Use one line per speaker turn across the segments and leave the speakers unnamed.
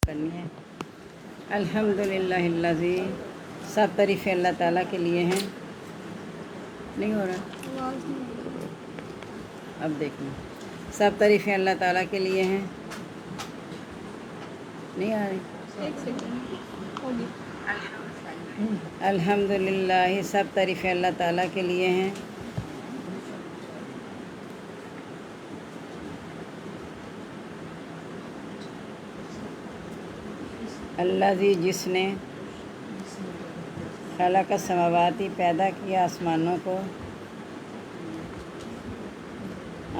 کرنی ہے۔ الحمدللہ سب تعریفیں اللہ تعالیٰ کے لیے ہیں۔ نہیں ہو رہا؟ اب دیکھیں، سب تعریفیں اللہ تعالیٰ کے لیے ہیں۔ نہیں آ رہی؟ الحمدللہ سب تعریفیں اللہ تعالیٰ کے لیے ہیں۔ اللہ جس نے خلق السماوات پیدا کیا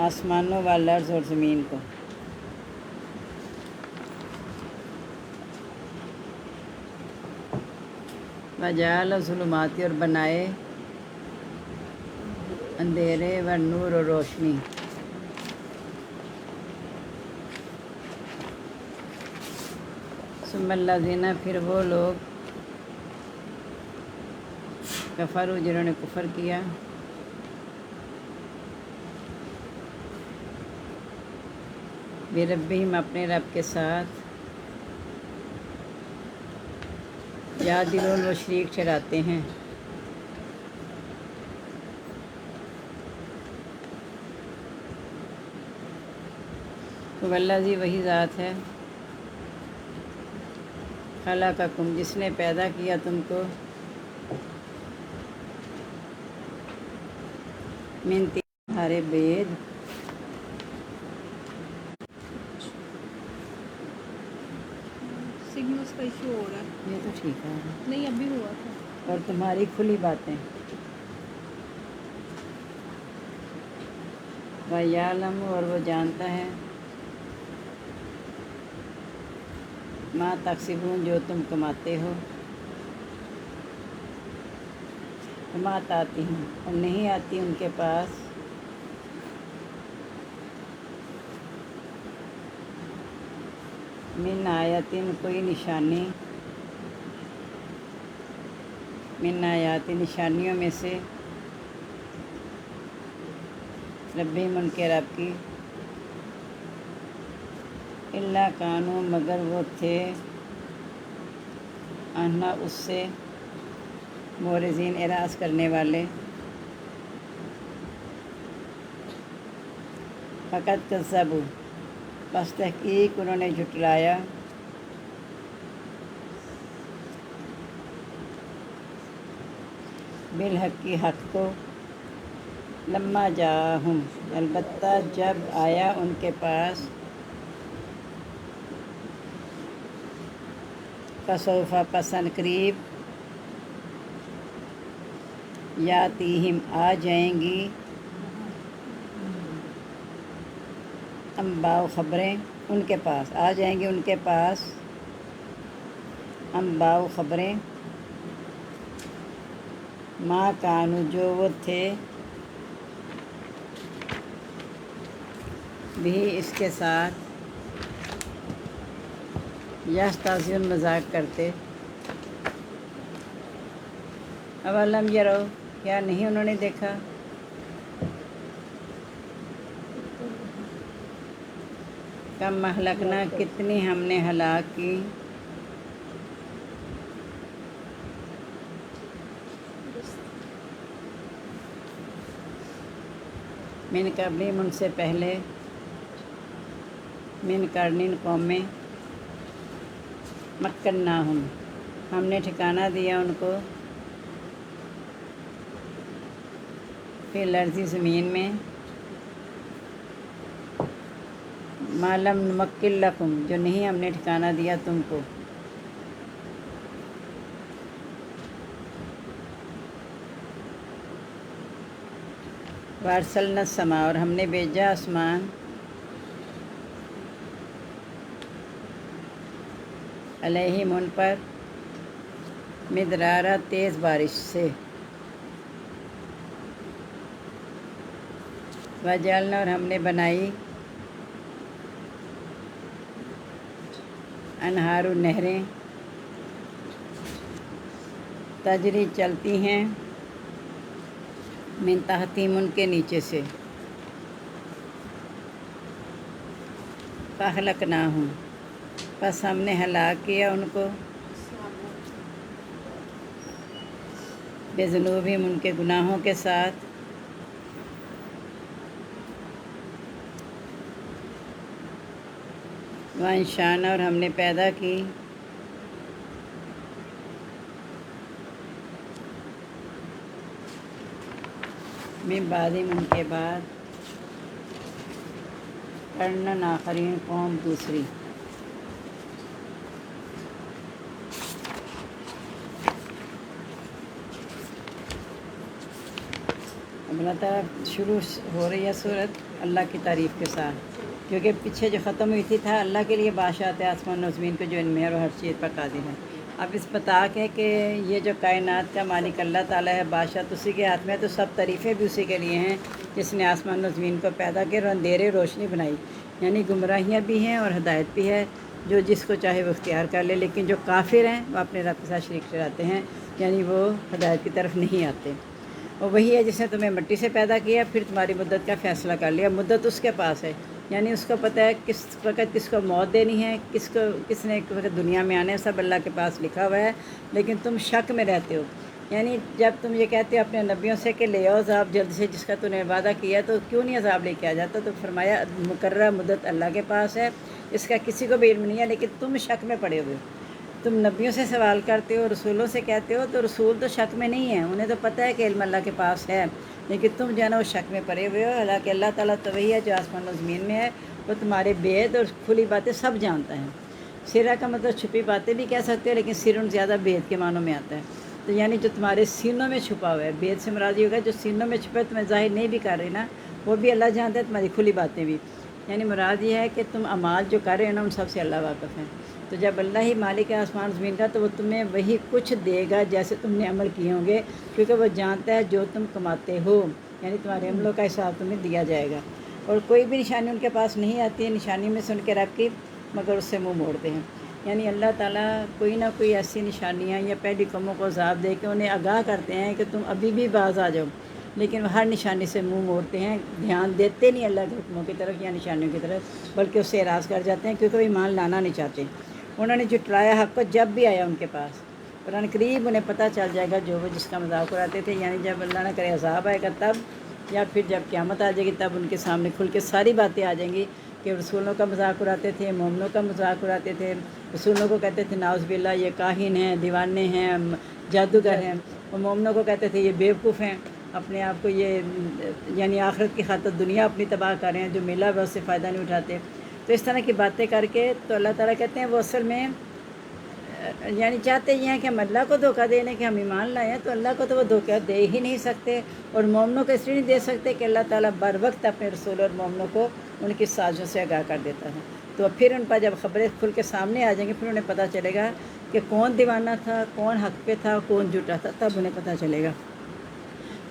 آسمانوں والارض اور زمین کو۔ وجعل الظلمات اور بنائے اندھیرے و نور اور روشنی۔ ثم الذین پھر وہ لوگ کفروا جنہوں نے کفر کیا بربہم اپنے رب کے ساتھ یعدلون وہ شریک ٹھہراتے ہیں۔ تو اللہ وہی ذات ہے خلقکم جس نے پیدا کیا تم کو من طین ہارے بید
سگنلز کا ایشو ہو رہا ہے۔
یہ تو ٹھیک ہے
نہیں ابھی ہوا تھا۔
اور تمہاری کھلی باتیں وَيَعْلَمُ اور وہ جانتا ہے ما تکسبون جو تم کماتے ہو وما تأتیہم اور نہیں آتی ان کے پاس من آیاتن کوئی نشانی من آیات نشانیوں میں سے ربہم ان کے رب کی الا کانوا مگر وہ تھے عنہا اس سے معرضین اعراض کرنے والے۔ فقط کذبوا بس تحقیق انہوں نے جھٹلایا بالحق کی حق کو لما جاءہم البتہ جب آیا ان کے پاس فسوف پس ان قریب یاتیہم آ جائیں گی انباء خبریں ان کے پاس آ جائیں گے ان کے پاس انباء خبریں ما کانوا جو وہ تھے بھی اس کے ساتھ یستہزئون مذاق کرتے۔ اولم یروا کیا نہیں انہوں نے دیکھا کم اہلکنا کتنی ہم نے ہلاک کی من قبلہم ان سے پہلے من قرن قومیں مکناہم ہم نے ٹھکانہ دیا ان کو فی الارض زمین میں ما لم نمکن لکم جو نہیں ہم نے ٹھکانہ دیا تم کو وارسلنا السماء اور ہم نے بھیجا آسمان علیہم ان پر مدرارا تیز بارش سے وجعلنا اور ہم نے بنائی انہار نہریں تجری چلتی ہیں من تحتہم ان کے نیچے سے فاخلقناہم बस हमने हलाक किया उनको, बेज़ुनूबिहिम उनके गुनाहों के साथ। वंशाना और हमने पैदा की, मिन बादिहिम उनके बाद, कर्नन आखरीन कौम दूसरी। अल्लाह ताला शुरू हो रही है सूरत अल्लाह की तारीफ़ के साथ, क्योंकि पीछे जो ख़त्म हुई थी था अल्लाह के लिए बादशाह आसमान और ज़मीन को जो इनमें और हर चीज़ पर कादिर है। अब इस बता के कि ये जो कायनात का मालिक अल्लाह ताला है, बादशाह तो उसी के हाथ में, तो सब तारीफ़ें भी उसी के लिए हैं जिसने आसमान और ज़मीन को पैदा किया और अंधेरे रोशनी बनाई। यानी गुमराहियाँ भी हैं और हदायत भी है, जो जिसको चाहे वो इख्तियार कर ले। लेकिन जो काफिर हैं वो अपने रब के साथ शरीक ठहराते हैं, यानी वो हदायत की तरफ नहीं आते। और वही है जिसने तुम्हें मिट्टी से पैदा किया, फिर तुम्हारी मुद्दत का फ़ैसला कर लिया। मुद्दत उसके पास है, यानी उसको पता है किस वक्त किसको मौत देनी है, किसने किस वक्त दुनिया में आना है, सब अल्लाह के पास लिखा हुआ है। लेकिन तुम शक में रहते हो। यानी जब तुम ये कहते हो अपने नबियों से कि ले आओ अज़ाब जल्द से, जिसका तूने वादा किया, तो क्यों नहीं अज़ाब लेके आ जाता? तो फरमाया मुकर्रर मुद्दत अल्लाह के पास है, इसका किसी को भी इल्म नहीं है, लेकिन तुम शक में पड़े हुए हो। तुम नबियों से सवाल करते हो, रसूलों से कहते हो, तो रसूल तो शक में नहीं है, उन्हें तो पता है कि इल्म अल्लाह के पास है, लेकिन तुम जो है ना वो शक में पड़े हुए हो। हालांकि अल्लाह ताला तो वही है जो आसमान और ज़मीन में है, वो तुम्हारे भेद और खुली बातें सब जानता है। सिरा का मतलब छुपी बातें भी कह सकते हो, लेकिन सिरुन ज़्यादा भेद के मानों में आता है। तो यानी जो तुम्हारे सीनों में छुपा हुआ है, भेद से मुराद ये होगा जो सीनों में छुपा है, तुम्हें ज़ाहिर नहीं भी कर रही ना, वो भी अल्लाह जानता है, तुम्हारी खुली बातें भी। यानी मुराद ये है कि तुम अमाल जो कर रहे हो ना, उन सबसे अल्लाह वाक़िफ़ है। तो जब अल्लाह ही मालिक है आसमान ज़मीन का, तो वो तुम्हें वही कुछ देगा जैसे तुमने अमल किए होंगे, क्योंकि वो जानता है जो तुम कमाते हो, यानी तुम्हारे अमलों का हिसाब तुम्हें दिया जाएगा। और कोई भी निशानी उनके पास नहीं आती है, निशानी में से उनके रकीब मगर उससे मुँह मोड़ते हैं। यानी अल्लाह ताला कोई ना कोई ऐसी निशानियाँ या पहली कौमों को अज़ाब दे के उन्हें आगाह करते हैं कि तुम अभी भी बाज आ जाओ, लेकिन हर निशानी से मुंह मोड़ते हैं, ध्यान देते नहीं अल्लाह के हुक्मों की तरफ या निशानियों की तरफ, बल्कि उससे एराज़ कर जाते हैं, क्योंकि वो ईमान लाना नहीं चाहते। उन्होंने जुटलाया हक़ को जब भी आया उनके पास, कुरान करीब उन्हें पता चल जाएगा जो वो जिसका मजाक उड़ाते थे। यानी जब अल्लाह न करे अज़ाब आएगा तब, या फिर जब क़यामत आ जाएगी तब उनके सामने खुल के सारी बातें आ जाएंगी कि रसूलों का मजाक उड़ाते थे, मोमिनों का मजाक उड़ाते थे, रसूलों को कहते थे नाउज़ बिल्लाह ये काहिन हैं, दीवाने हैं, जादूगर हैं, और मोमिनों को कहते थे ये बेवकूफ़ हैं, अपने आप को ये यानी आखिरत की खातिर दुनिया अपनी तबाह कर रहे हैं, जो मिला वह उससे फ़ायदा नहीं उठाते। तो इस तरह की बातें करके तो अल्लाह ताला कहते हैं वो असल में यानी चाहते ये हैं कि हम अल्लाह को धोखा देने के हम ईमान लाए हैं, तो अल्लाह को तो वो धोखा दे ही नहीं सकते, और मोमिनों को इसलिए नहीं दे सकते कि अल्लाह ताला बर वक्त अपने रसूल और मोमिनों को उनकी साज़ों से आगाह कर देता है। तो फिर उन पर जब ख़बरें खुल के सामने आ जाएंगी, फिर उन्हें पता चलेगा कि कौन दीवाना था, कौन हक़ पे था, कौन झूठा था, तब उन्हें पता चलेगा।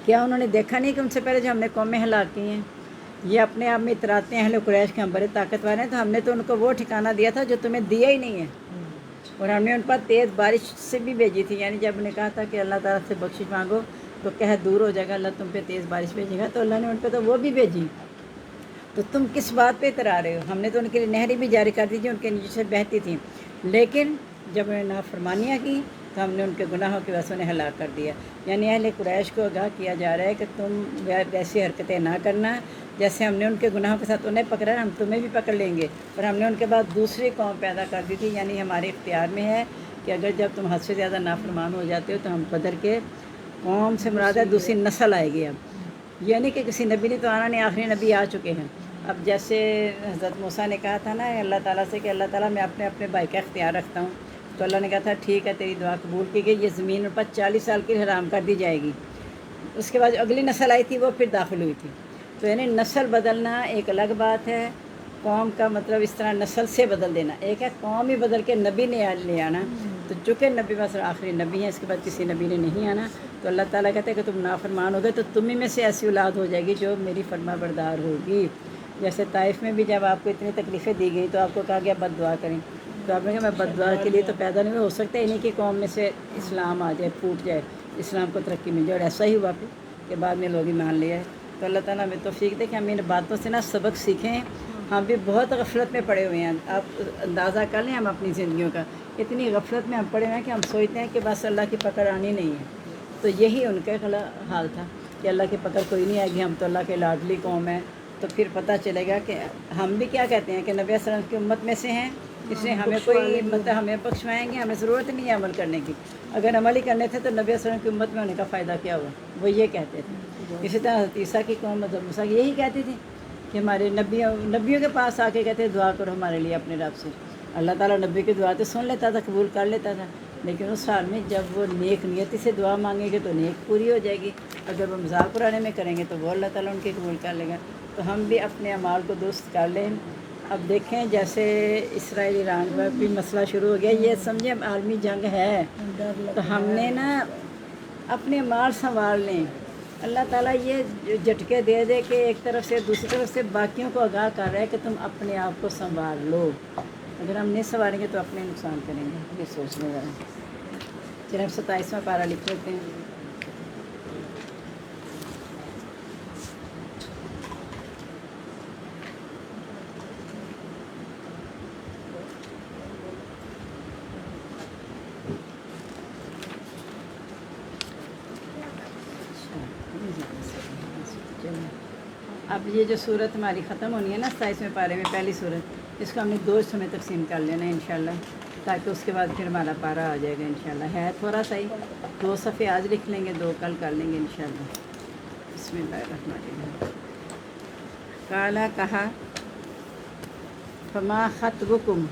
क्या उन्होंने देखा नहीं कि उनसे पहले जो हमने कौमें हलाक की हैं, ये अपने आप में इतराते हैं अहले कुरैश के हम बड़े ताकतवर हैं, तो हमने तो उनको वो ठिकाना दिया था जो तुम्हें दिया ही नहीं है, और हमने उन पर तेज़ बारिश से भी भेजी थी। यानी जब उन्हें कहा था कि अल्लाह ताला से बख्शिश मांगो तो कह दूर हो जाएगा, अल्लाह तुम पे तेज़ बारिश भेजेगा, तो अल्लाह ने उन पर तो वो भी भेजी। तो तुम किस बात पे इतरा रहे हो? हमने तो उनके लिए नहरें भी जारी कर दी थी, उनके नीचे से बहती थी, लेकिन जब उन्हें नाफरमानियाँ की तो हमने उनके गुनाहों की वजह से उन्हें हलाक कर दिया। यानी अहले कुरैश को आगाह किया जा रहा है कि तुम वैसी हरकतें ना करना, जैसे हमने उनके गुनाहों के साथ उन्हें पकड़ा, हम तुम्हें भी पकड़ लेंगे। और हमने उनके बाद दूसरी कौम पैदा कर दी थी, यानी हमारे इख्तियार में है कि अगर जब तुम हद से ज़्यादा नाफरमान हो जाते हो तो हम बदल के कौम से मुराद है दूसरी नस्ल आएगी। अब यानी कि किसी नबी ने तो आना नहीं, आखिरी नबी आ चुके हैं। अब जैसे हज़रत मूसा ने कहा था ना अल्लाह ताला से कि अल्लाह ताला मैं अपने भाई का इख्तियार रखता हूँ, तो अल्लाह ने कहा था ठीक है तेरी दुआ कबूल की गई, ये ज़मीन पर 40 साल की हराम कर दी जाएगी। उसके बाद अगली नस्ल आई थी वो फिर दाखिल हुई थी। तो यानी नस्ल बदलना एक अलग बात है, कौम का मतलब इस तरह नस्ल से बदल देना एक है, कौम ही बदल के नबी ने ले आना। तो चूँकि नबी बस आखिरी नबी हैं, इसके बाद किसी नबी ने नहीं आना, तो अल्लाह ताला कहते हैं कि तुम नाफरमान हो गए तो तुम ही में से ऐसी औलाद हो जाएगी जो मेरी फरमा बरदार होगी। जैसे ताइफ में भी जब आपको इतनी तकलीफ़ें दी गई तो आपको कहा गया बद दुआ करें, तो आपने कहा मैं बद दुआ के लिए तो पैदा नहीं हो सकता, इन्हीं की कौम में से इस्लाम आ जाए, फूट जाए, इस्लाम को तरक्की मिल जाए, और ऐसा ही हुआ फिर के बाद में लोग ही मान लिया है। तो अल्लाह ताला हमें तौफीक दे कि हम इन बातों से ना सबक सीखें ہم بھی بہت غفلت میں پڑے ہوئے ہیں. آپ اندازہ کر لیں ہم اپنی زندگیوں کا، اتنی غفلت میں ہم پڑے ہوئے ہیں کہ ہم سوچتے ہیں کہ بس اللہ کی پکڑ آنی نہیں ہے. تو یہی ان کا حال تھا کہ اللہ کی پکڑ کوئی نہیں آئے گی، ہم تو اللہ کے لاڈلی قوم ہیں. تو پھر پتہ چلے گا کہ ہم بھی کیا کہتے ہیں کہ نبی صلی اللہ علیہ وسلم کی امت میں سے ہیں، اس لیے ہمیں کوئی مطلب ہمیں بخشوائیں گے، ہمیں ضرورت نہیں ہے عمل کرنے کی. اگر عمل ہی کرنے تھے تو نبی صلی اللہ علیہ وسلم کی امت میں ہونے کا فائدہ کیا ہوا؟ وہ یہ کہتے تھے. اسی طرح حضرت عیسیٰ کی قوم حضرت موسیٰ کی یہی کہتی تھی کہ ہمارے نبیوں کے پاس آ کے کہتے دعا کرو ہمارے لیے اپنے رب سے. اللہ تعالیٰ نبی کی دعا تو سن لیتا تھا، قبول کر لیتا تھا، لیکن اس حال میں جب وہ نیک نیتی سے دعا مانگیں گے تو نیک پوری ہو جائے گی. اگر وہ مذاق اڑانے میں کریں گے تو وہ اللہ تعالیٰ ان کی قبول کر لے گا. تو ہم بھی اپنے اعمال کو درست کر لیں. اب دیکھیں جیسے اسرائیل ایران کا بھی مسئلہ شروع ہو گیا، یہ سمجھیں عالمی جنگ ہے، تو ہم نے نا اپنے مال سنبھال لیں. اللہ تعالیٰ یہ جھٹکے دے دے کہ ایک طرف سے دوسری طرف سے باقیوں کو آگاہ کر رہا ہے کہ تم اپنے آپ کو سنبھال لو. اگر ہم نہیں سنبھالیں گے تو اپنے نقصان کریں گے. یہ سوچ لیں ذرا. چلیں اب 27واں پارہ لکھ لیتے ہیں. اب یہ جو صورت ہماری ختم ہونی ہے نا 27ویں پارے میں پہلی صورت، اس کو ہم نے 2 حصوں میں تقسیم کر لینا ہے انشاءاللہ، تاکہ اس کے بعد پھر ہمارا پارہ آ جائے گا انشاءاللہ. ہے تھوڑا سا ہی، 2 صفحے آج لکھ لیں گے، 2 کل کر لیں گے انشاءاللہ. بسم اللہ الرحمن الرحیم. قالا کہا، فما خطبکم،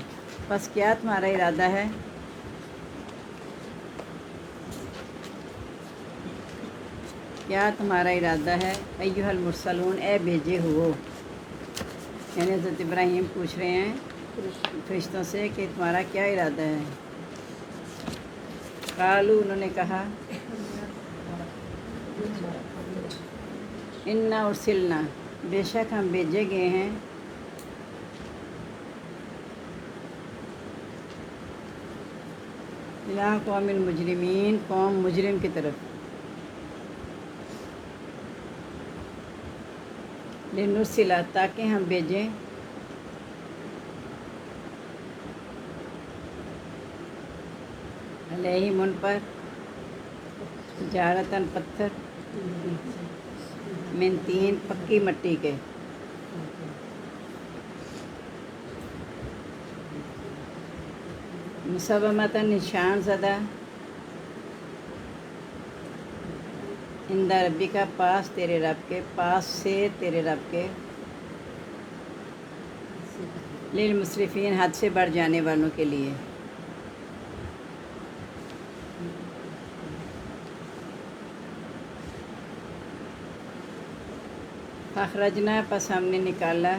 پس کیا تمہارا ارادہ ہے؟ کیا تمہارا ارادہ ہے؟ ایھا المرسلون، اے بھیجے ہو. یعنی حضرت ابراہیم پوچھ رہے ہیں فرشتوں سے کہ تمہارا کیا ارادہ ہے؟ قالوا، انہوں نے کہا، انا ارسلنا، بے شک ہم بھیجے گئے ہیں، الی قوم المجرمین، قوم مجرم کی طرف. لنرسلا، تاکہ ہم بھیجیں، علیہم ان پر، حجارۃ پتھر، من طین، پکی مٹی کے، مصومۃ، نشان زدہ، عند ربک، پاس تیرے رب کے، پاس سے تیرے رب کے، للمسرفین، حد سے بڑھ جانے والوں کے لیے. فاخرجنا، پس ہم نے نکالا،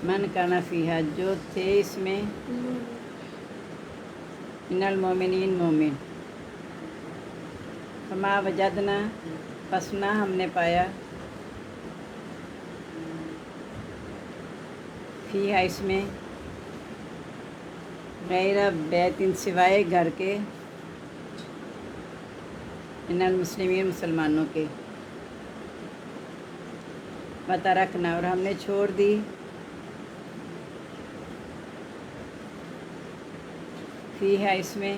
من کان فیہا، جو تھے اس میں، من المومنین، مومن. فما وجدنا، پس نہ ہم نے پایا، فیہا اس میں، غیر بیت، سوائے گھر کے، من المسلمین، مسلمانوں کے. وترکنا، اور ہم نے چھوڑ دی، فیہا اس میں،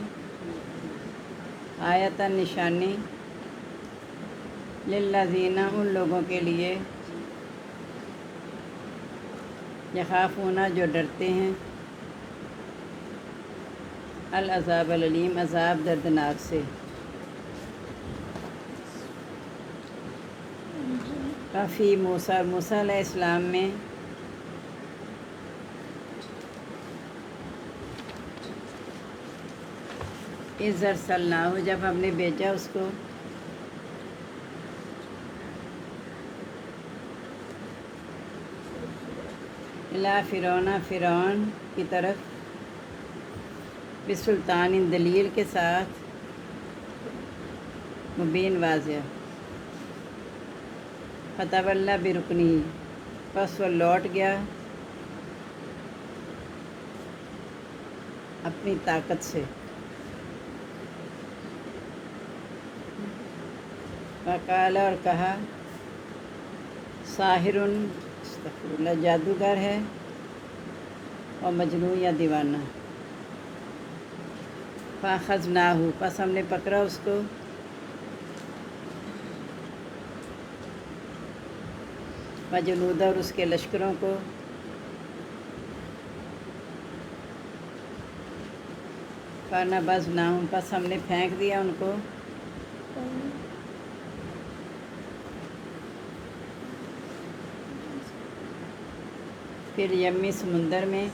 آیۃ، نشانی، للذین، ان لوگوں کے لیے، یخافون، جو ڈرتے ہیں، العذاب العلیم، عذاب دردناک سے. کافی موسیٰ، موسیٰ علیہ السلام میں، اذ ارسلناہ، جب ہم نے بھیجا اس کو، الی فرعون، فرعون کی طرف، بسلطان، دلیل کے ساتھ، مبین، واضح. فتولی برکنہ، پس وہ لوٹ گیا اپنی طاقت سے. وقال، اور کہا، साहिरुन अस्तगफिरुल्लाह जादूगर है और मजनू या दीवाना। फ़ाख़ज़नाहु बस हमने पकड़ा उसको वजुनूदा और उसके लश्करों को फ़नबज़नाहुम बस हमने फेंक दिया उनको फिर यमी समुंदर में।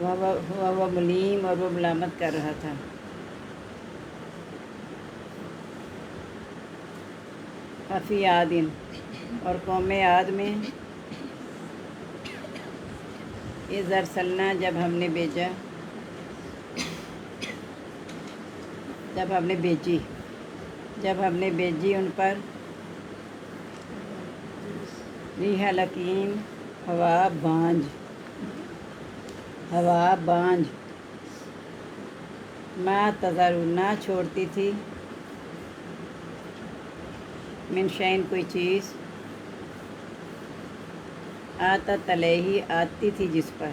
वह मुलीम और वो मलामत कर रहा था। फ़ी आदिन और कौम आद में इज़ अरसलना जब हमने भेजी उन पर रिह लकीम हवा बांझ मा तज़रू ना छोड़ती थी मिन शैइन कोई चीज़ आता तलेही आती थी जिस पर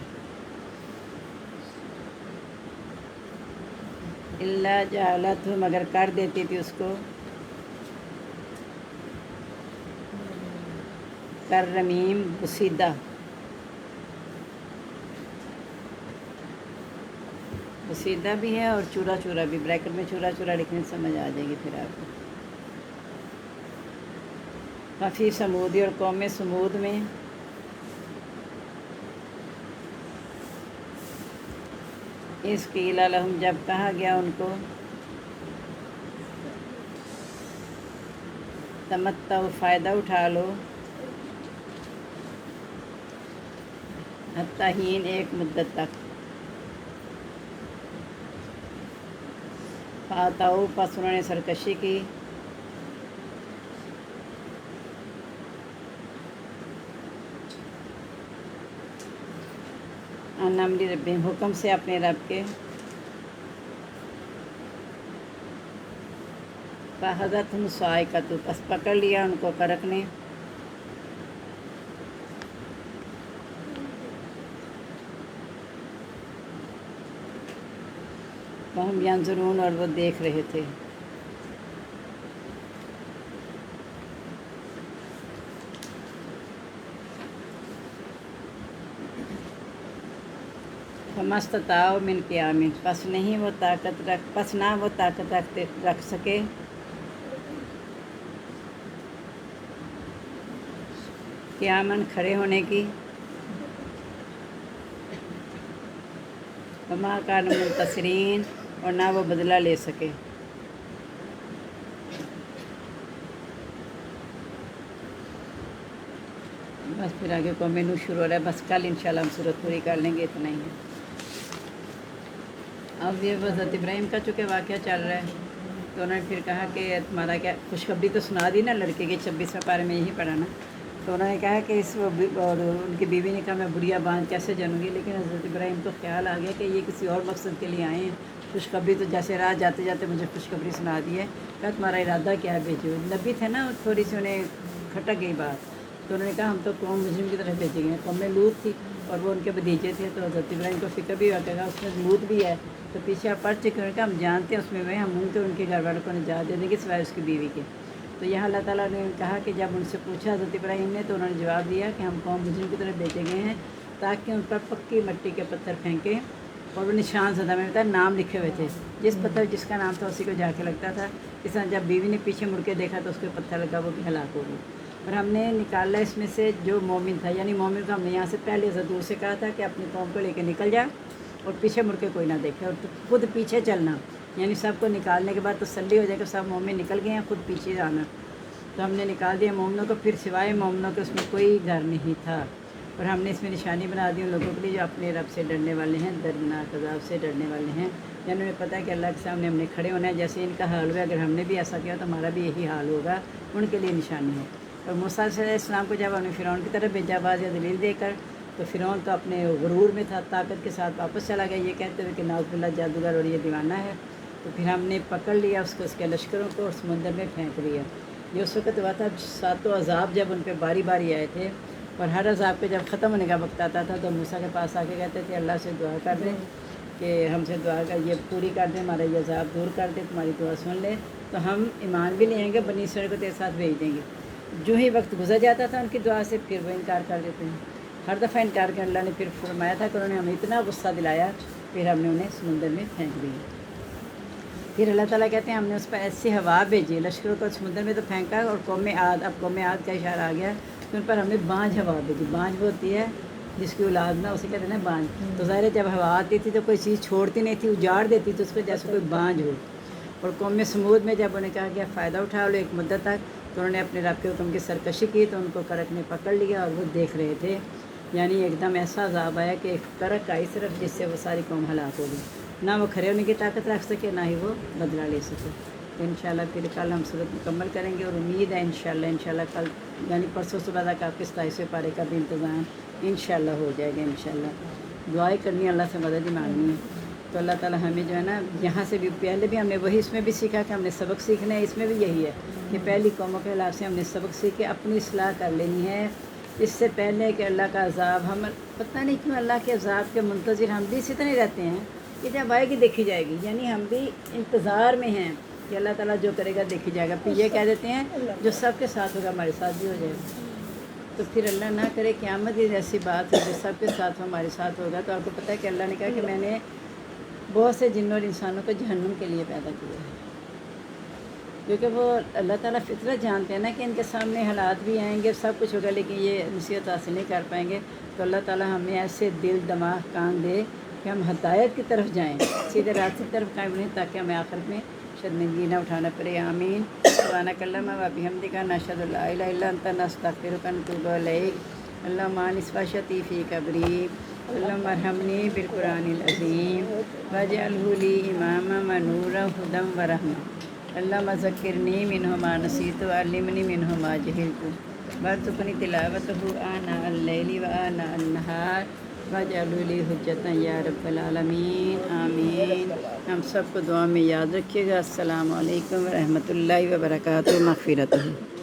इल्ला जालत मगर कर देती थी उसको कर रमीम बसीदा भी है और चूरा चूरा भी। ब्रैकेट में चूरा चूरा लिखने से समझ आ जाएगी फिर आपको। काफ़ी समूदी और कौम समूद में इस कीला लहुम जब कहा गया उनको तमत्ता फ़ायदा उठा लो हत्ता हीन एक मुद्दत तक फाताऊ पस उन्होंने सरकशी की अनमरी रब्बी हुक्म से अपने रब के फ़ाहज़त हम साइक़तु बस पकड़ लिया उनको करक ने वहम यंज़ुरून और वो देख रहे थे। फमस्तताओ मिन क़ियामिन बस ना वो ताकत रख सके क़ियामन खड़े होने की वमा कान मुंतसिरीन और ना वो बदला ले सके। बस फिर आगे को मेनू शुरू हो रहा है। बस कल इंशाल्लाह हम सूरत पूरी कर लेंगे, इतना ही है। अब ये हज़रत इब्राहीम का चूँकि वाक़या चल रहा है तो उन्होंने फिर कहा कि तुम्हारा क्या खुशखबरी तो सुना दी ना लड़के के 26वें पारे में यही पढ़ा ना। तो उन्होंने कहा कि और उनकी बीवी ने कहा मैं बुढ़िया बांध कैसे जानूँगी। लेकिन हज़रत इब्राहीम को ख्याल आ गया कि ये किसी और मकसद के लिए आए हैं। खुशखबरी तो जैसे राह जाते जाते मुझे खुशखबरी सुना दी है। कहा तुम्हारा इरादा क्या है भेजो। नबी थे ना, थोड़ी सी उन्हें खटक गई बात। तो उन्होंने कहा हम तो कौम मुस्लिम की तरफ भेजे गए हैं। कौम में लूत थी और वो उनके भतीजे थे। तो हज़रत इब्राहीम को फ़िक्र भी हुआ कहा उसमें लूत भी है तो पीछे आप पढ़ चुके हैं। हम जानते हैं उसमें हम उनके उनके घर वालों को निजात दे देंगे सिवाय उसकी बीवी के। तो यहाँ अल्लाह ताला ने कहा कि जब उनसे पूछा हज़रत इब्राहीम ने तो उन्होंने जवाब दिया कि हम कौम मुस्लिम की तरफ भेजे गए हैं ताकि उन पर पक्की मिट्टी के पत्थर फेंकें और वो निशान सदा में बताया नाम लिखे हुए थे। जिस पत्थर जिसका नाम था उसी को जाके लगता था। इस तरह जब बीवी ने पीछे मुड़ के देखा तो उसके पत्थर लगा, वो भी हलाक हो गई। और हमने निकाला इसमें से जो मोमिन था, यानी मोमिन को हमने यहाँ से पहले से दूर से कहा था कि अपनी कौम को लेकर निकल जा और पीछे मुड़ के कोई ना देखे और खुद पीछे चलना। यानी सबको निकालने के बाद तसल्ली हो जाएगा सब मोमिन निकल गए हैं, खुद पीछे जाना। तो हमने निकाल दिया मोमिनों को, फिर सिवाय मोमिनों के उसमें कोई घर नहीं था। और हमने इसमें निशानी बना दी उन लोगों के लिए जो अपने रब से डरने वाले हैं, दर्दनाक अज़ाब से डरने वाले हैं। जिन्होंने पता है कि अल्लाह के सामने हमने खड़े होना है। जैसे इनका हाल हुआ, अगर हमने भी ऐसा किया तो हमारा भी यही हाल होगा, उनके लिए निशानी है। और मूसा अलैहिस्सलाम को जब हमने फ़िरौन की तरफ भेजा बाज़ या दलील देकर, तो फ़िरौन तो अपने गुरूर में था, ताकत के साथ वापस चला गया ये कहते हुए कि नाउज़ुबिल्लाह जादूगर और ये दीवाना है। तो फिर हमने पकड़ लिया उसको, उसके लश्करों को और समुंदर में फेंक दिया। یہ اس وقت ہوا تھا ساتوں عذاب جب ان پہ باری باری آئے تھے، اور ہر عذاب پہ جب ختم ہونے کا وقت آتا تھا تو موسیٰ کے پاس آ کے کہتے تھے اللہ سے دعا کر دیں کہ ہم سے دعا کر یہ پوری کر دیں، ہمارا یہ عذاب دور کر دیں، تمہاری دعا سن لیں تو ہم ایمان بھی لیں گے، بنی اسرائیل کو تیرے ساتھ بھیج دیں گے۔ جو ہی وقت گزر جاتا تھا ان کی دعا سے پھر وہ انکار کر دیتے ہیں۔ ہر دفعہ انکار کر اللہ نے پھر فرمایا تھا کہ انہوں نے ہمیں اتنا غصہ دلایا، پھر ہم نے انہیں سمندر میں پھینک دیا۔ پھر اللہ تعالیٰ کہتے ہیں ہم نے اس پر ایسی ہوا بھیجی، لشکروں کو سمندر میں تو پھینکا، اور قوم عاد، اب قوم عاد کا اشارہ آ گیا کہ ان پر ہم نے بانجھ ہوا بھیجی۔ بانجھ وہ ہوتی ہے جس کی اولاد نہ، اسے کہتے ہیں نا بانجھ۔ تو ظاہر ہے جب ہوا آتی تھی تو کوئی چیز چھوڑتی نہیں تھی، اجاڑ دیتی تھی اس کو جیسے کوئی بانجھ ہو۔ اور قوم سمود میں جب انہیں کہا گیا فائدہ اٹھا لو ایک مدت تک، تو انہوں نے اپنے رب کے حکم کی سرکشی کی تو ان کو کرک نے پکڑ لیا اور وہ دیکھ رہے تھے، یعنی ایک دم ایسا عذاب آیا کہ ایک کرک آئی صرف، جس سے وہ ساری قوم ہلاک ہو گئی، نہ وہ کھڑے ہونے کی طاقت رکھ سکے نہ ہی وہ بدلہ لے سکے۔ تو انشاءاللہ پھر کل ہم صورت مکمل کریں گے، اور امید ہے انشاءاللہ کل یعنی پرسوں صبح تک آپ کے 27ویں پارے کا بھی انتظام انشاءاللہ ہو جائے گا۔ انشاءاللہ دعائیں کرنی ہے، اللہ سے مدد ہی مانگنی ہے۔ تو اللہ تعالیٰ ہمیں جو ہے نا یہاں سے بھی، پہلے بھی ہم نے وہی اس میں بھی سیکھا کہ ہم نے سبق سیکھنا ہے، اس میں بھی یہی ہے کہ پہلی قوموں کے خلاف سے ہم نے سبق سیکھ کے اپنی اصلاح کر لینی ہے، اس سے پہلے کہ اللہ کا عذاب، ہم پتہ نہیں کیوں اللہ کے عذاب کے منتظر ہم بھی اسی طرح رہتے ہیں کہ جب آئے گی دیکھی جائے گی، یعنی ہم بھی انتظار میں ہیں کہ اللہ تعالیٰ جو کرے گا دیکھی جائے گا، پھر یہ کہہ دیتے ہیں جو سب کے ساتھ ہوگا ہمارے ساتھ بھی ہو جائے گا۔ تو پھر اللہ نہ کرے قیامت یہ ایسی بات ہے جو سب کے ساتھ ہمارے ساتھ ہوگا۔ تو آپ کو پتہ ہے کہ اللہ نے کہا کہ میں نے بہت سے جنوں اور انسانوں کو جہنم کے لیے پیدا کیا ہے، کیونکہ وہ اللہ تعالیٰ فطرت جانتے ہیں نا کہ ان کے سامنے حالات بھی آئیں گے، سب کچھ ہوگا، لیکن یہ نصیحت حاصل نہیں کر پائیں گے۔ تو اللہ تعالیٰ ہمیں ایسے دل دماغ کان دے کہ ہم ہدایت کی طرف جائیں، سیدھے راستے کی طرف قائم رہیں، تاکہ ہمیں آخرت میں شرمندگی نہ اٹھانا پڑے۔ آمین۔ سبحانک اللہم و بحمدک، نشہد ان لا الہ الا انت، نستغفرک و نتوب الیک۔ اللہم انس وشتی فی قبری، اللہم ارحمنی بالقرآن العظیم واجعلہ لی اماما و نورا ہدی و رحمہ۔ اللہم ذکرنی منہ ما نسیت وعلمنی منہ ما جہلت وارزقنی تلاوتہ آناء اللیل و آناء النہار واجعلہ لی حجۃ یا رب العالمین۔ آمین۔ ہم سب کو دعا میں یاد رکھیے گا۔ السلام علیکم ورحمۃ اللہ وبرکاتہ۔ مغفرتہ۔